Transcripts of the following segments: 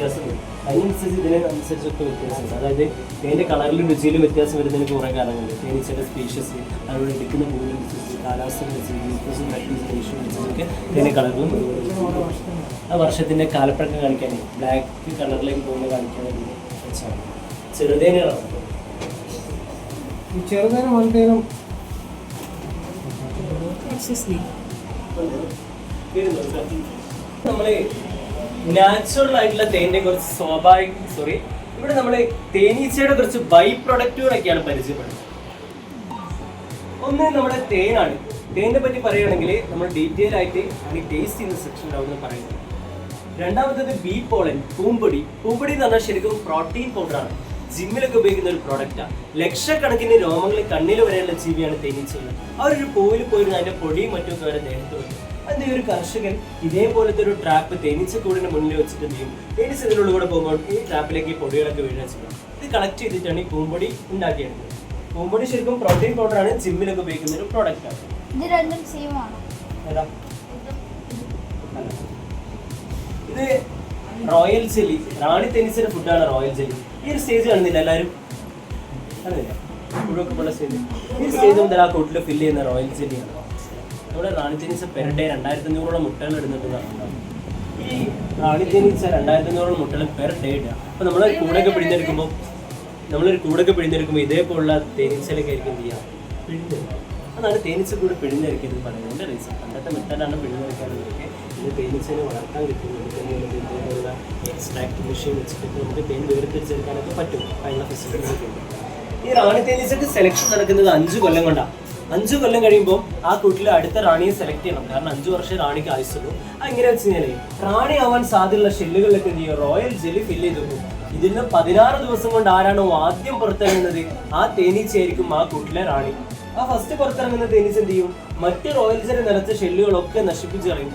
വ്യത്യാസം വരും. അതിനനുസരിച്ച് ഇതിനനുസരിച്ചൊക്കെ വ്യത്യാസമുണ്ട്. അതായത് തേൻ്റെ കളറിലും രുചിയിലും വ്യത്യാസം വരുന്നതിന് കുറേ കാരണങ്ങളുണ്ട്. തേനീച്ചയുടെ സ്പീഷ്യസ്, അതുപോലെ എടുക്കുന്ന പൂവിനനുസരിച്ച്, കാലാവസ്ഥക്കനുസരിച്ച്, അനുസരിച്ചൊക്കെ തേൻ്റെ കളറിലും ആ വർഷത്തിൻ്റെ കാലപ്പഴക്കം കാണിക്കാൻ ബ്ലാക്ക് കളറിലേക്ക് പോകുന്ന കാണിക്കാൻ വേണ്ടി വെച്ചാണ് ചെറുതേനുകളാണ്. ഈ ചെറുതേനും വലുതേനും നമ്മള് നാച്ചുറൽ ആയിട്ടുള്ള തേനിന്റെ കുറച്ച് ഇവിടെ നമ്മള് തേനീച്ചയുടെ കുറച്ച് ബൈ പ്രൊഡക്റ്റുകളൊക്കെയാണ് പരിചയപ്പെടുന്നത്. ഒന്ന് നമ്മുടെ തേനാണ്. തേനിനെ പറ്റി പറയുകയാണെങ്കിൽ നമ്മൾ ഡീറ്റെയിൽ ആയിട്ട് അതിന് ടേസ്റ്റ് ചെയ്യുന്ന സെക്ഷൻ ഉണ്ടാവുമെന്ന് പറയുന്നത്. രണ്ടാമത്തത് ബീ പോളൻ, പൂമ്പൊടി. പൂമ്പൊടി എന്ന് പറഞ്ഞാൽ ശരിക്കും പ്രോട്ടീൻ പൗഡറാണ്. ജിമ്മിലൊക്കെ ഉപയോഗിക്കുന്ന ഒരു പ്രോഡക്റ്റാണ്. ലക്ഷക്കണക്കിന് രോമങ്ങൾ കണ്ണിൽ വരെയുള്ള ജീവിയാണ് തേനീച്ചകൾ. അവരൊരു പൂവിൽ പോയിരുന്ന അതിന്റെ പൊടിയും മറ്റുമൊക്കെ വരെ ദേഹത്ത് വരും. അതിന്റെ ഒരു കർഷകൻ ഇതേപോലത്തെ ഒരു ട്രാപ്പ് തേനീച്ചക്കൂടിന്റെ മുന്നിൽ വെച്ചിട്ട് എന്ത് ചെയ്യും? തേനീച്ച ഇതിനുള്ളിൽ കൂടെ പോകുമ്പോൾ ഈ ട്രാപ്പിലേക്ക് ഈ പൊടികളൊക്കെ വീഴുക ചെയ്യും. ഇത് കളക്ട് ചെയ്തിട്ടാണ് ഈ പൂമ്പൊടി ഉണ്ടാക്കിയെടുക്കുന്നത്. പൂമ്പൊടി ശരിക്കും പ്രോട്ടീൻ പൗഡറാണ്. ജിമ്മിലൊക്കെ ഉപയോഗിക്കുന്ന ഒരു പ്രോഡക്റ്റാണ്. ഇത് റോയൽ ജെല്ലി, റാണി തേനീച്ചയുടെ ഫുഡാണ് റോയൽ ജെല്ലി. ഈ ഒരു സ്റ്റേജ് കാണുന്നില്ല എല്ലാവരും? അറിയില്ല, മുഴുവൊക്കെ ഉള്ള സ്റ്റേജ്. ഈ സ്റ്റേജ് മുതൽ ആ കൂട്ടിൽ ഫില്ല് ചെയ്യുന്ന റോയൽ ജെല്ലിയാണ്. നമ്മുടെ റാണി തേനീച്ച പെർ ഡേ 2500 മുട്ടകൾ ഇടുന്നുണ്ടെന്നാണ്. ഈ റാണി തേനീച്ച 2500 മുട്ടകൾ പെർ ഡേ ഇടുക. അപ്പോൾ നമ്മളൊരു കൂടൊക്കെ പിഴിഞ്ഞെടുക്കുമ്പോൾ ഇതേപോലുള്ള തേനീച്ചയിലൊക്കെ ആയിരിക്കും എന്ത് ചെയ്യുക? പിഴിഞ്ഞെടുക്കുക. അതാണ് തേനീച്ചക്കൂട് പിഴിഞ്ഞെടുക്കുന്നത് പറയുന്നതിൻ്റെ റീസൺ. പണ്ടത്തെ മെത്തേഡാണ് പിഴിഞ്ഞെടുക്കാനുള്ളതൊക്കെ. ഇത് തേനീച്ചനെ വളർത്താൻ കിട്ടുന്നത് ഇതേപോലുള്ള എക്സ്ട്രാക്ട് മെഷീൻ വെച്ചിട്ട് നമുക്ക് തേൻ വേർതിരിച്ചെടുക്കാനൊക്കെ പറ്റും. അതിനുള്ള ഫെസിലിറ്റീസ് ഒക്കെ ഉണ്ട്. ഈ റാണി തേനീച്ചക്ക് സെലക്ഷൻ നടക്കുന്നത് 5 കൊല്ലം കൊണ്ടാണ്. 5 കൊല്ലം കഴിയുമ്പോൾ ആ കൂട്ടിൽ അടുത്ത റാണിയെ സെലക്ട് ചെയ്യണം. കാരണം 5 വർഷം റാണിക്ക് ആയുസുള്ളൂ. അതെങ്ങനെ വെച്ച് കഴിഞ്ഞാൽ റാണി ആവാൻ സാധ്യതയുള്ള ഷെല്ലുകളിലൊക്കെ എന്ത് ചെയ്യുക? റോയൽ ജെല്ലി ഫില്ല് ചെയ്ത് വെക്കും. ഇതിന് 16 ദിവസം കൊണ്ട് ആരാണോ ആദ്യം പുറത്തിറങ്ങുന്നത് ആ തേനീച്ചയായിരിക്കും ആ കൂട്ടിലെ റാണി. ആ ഫസ്റ്റ് പുറത്തിറങ്ങുന്ന തേനീച്ച എന്ത് ചെയ്യും? മറ്റ് റോയൽ ജെല്ലി നിറച്ച ഷെല്ലുകളൊക്കെ നശിപ്പിച്ച് കളയും.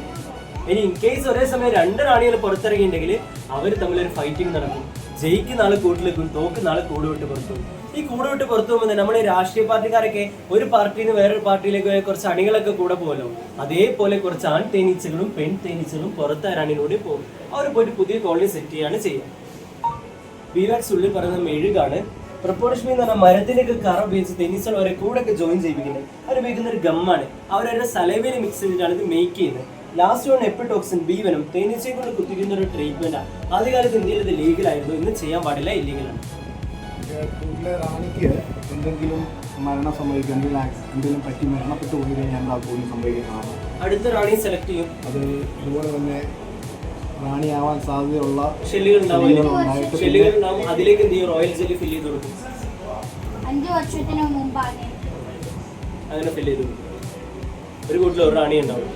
ഇനി ഇൻ കേസ് ഒരേ സമയം 2 റാണികൾ പുറത്തിറങ്ങിയിട്ടുണ്ടെങ്കിൽ അവർ തമ്മിലൊരു ഫൈറ്റിംഗ് നടക്കും. ജയിക്കുന്ന ആള് കൂട്ടിലേക്കും, തോക്കുന്ന ആള് കൂട് വിട്ട് പുറത്തു പോകും. ഈ കൂട് വിട്ട് പുറത്തു പോകുമ്പോൾ നമ്മുടെ രാഷ്ട്രീയ പാർട്ടിക്കാരൊക്കെ ഒരു പാർട്ടിയിൽ നിന്ന് വേറൊരു പാർട്ടിയിലേക്ക് കുറച്ച് അണികളൊക്കെ കൂടെ പോകുമല്ലോ. അതേപോലെ കുറച്ച് ആൺ തേനീച്ചകളും പെൺ തേനീച്ചകളും പുറത്തെ റാണിയിലൂടെ പോകും. അവർ പോയിട്ട് പുതിയ കോളനി സെറ്റ് ചെയ്യാണ് ചെയ്യുക. ബീവാക്സ് ഉള്ളിൽ പറയുന്ന മെഴുകാണ്. പ്രപ്പോർഷ്മി എന്ന് പറഞ്ഞാൽ മരത്തിലേക്ക് കറ ഉപയോഗിച്ച് തേനീച്ചകൾ അവരെ കൂടെ ജോയിൻ ചെയ്യിപ്പിക്കുന്നത്. അവർ ഉപയോഗിക്കുന്ന ഒരു ഗമ്മാണ്. അവരവരുടെ സലൈവയിൽ മിക്സ് ചെയ്തിട്ടാണ് ഇത് മേക്ക് ചെയ്യുന്നത്. ലാസ്റ്റ് വൺ എപ്പിടോക്സിൻ, ബീവനം, തേനീച്ചയെ കൊണ്ട് കുത്തിക്കുന്ന ഒരു ട്രീറ്റ്മെന്റാണ്. ആദ്യകാലത്ത് ഇന്ത്യയിൽ ഇത് ലീഗലായിരുന്നു. ഇന്ന് ചെയ്യാൻ പാടില്ല, ഇല്ലീഗലാണ്. റാണിക്ക് എന്തെങ്കിലും മരണം സംഭവിക്കും, എന്തെങ്കിലും പറ്റി മരണപ്പെട്ടു പോയി കഴിഞ്ഞാൽ ആ കൂടി സംഭവിക്കുന്നതാണ്. അടുത്ത റാണിയെ സെലക്ട് ചെയ്യും. അത് അതുപോലെ തന്നെ റാണിയാവാൻ സാധ്യതയുള്ള ഷെല്ലുകൾ ഉണ്ടാവും. അതിലേക്ക് എന്ത് ചെയ്യും? റോയൽ ജെല്ലി ഫില്ല് ചെയ്ത് കൊടുക്കും. 5 വർഷത്തിന് മുമ്പാണ് അങ്ങനെ ഫില്ല് ചെയ്ത് കൊടുക്കും. ഒരു കൂട്ടിൽ ഒരു റാണി ഉണ്ടാവും.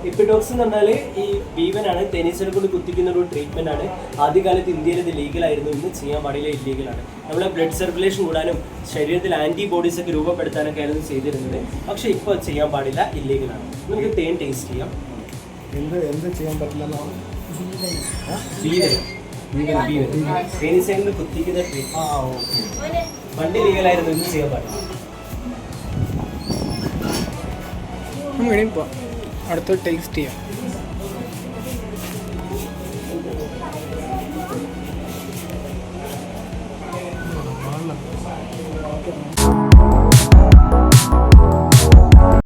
എപ്പിഡോക്സ് എന്ന് പറഞ്ഞാൽ ഈ ബീവനാണ്. തേനീച്ചനെ കൊണ്ട് കുത്തിക്കുന്ന ഒരു ട്രീറ്റ്മെന്റ് ആണ്. ആദ്യകാലത്ത് ഇന്ത്യയിൽ ഇത് ലീഗലായിരുന്നു. ഇന്ന് ചെയ്യാൻ പാടില്ല, ഇല്ലീഗലാണ്. നമ്മളെ ബ്ലഡ് സർക്കുലേഷൻ കൂടാനും ശരീരത്തിൽ ആന്റിബോഡീസ് ഒക്കെ രൂപപ്പെടുത്താനൊക്കെ ആയിരുന്നു ചെയ്തിരുന്നത്. പക്ഷെ ഇപ്പോൾ ചെയ്യാൻ പാടില്ല, ഇല്ലീഗലാണ്. നമുക്ക് തേൻ ടേസ്റ്റ് ചെയ്യാം. എന്ത് ചെയ്യാൻ പറ്റില്ല? തേനീച്ചനെ കുത്തിക്കുന്ന ട്രീറ്റ്മെന്റ് പണ്ട് ലീഗലായിരുന്നു, ഇന്ന് ചെയ്യാൻ പാടില്ല. അടുത്ത ടേസ്റ്റ് ചെയ്യാം.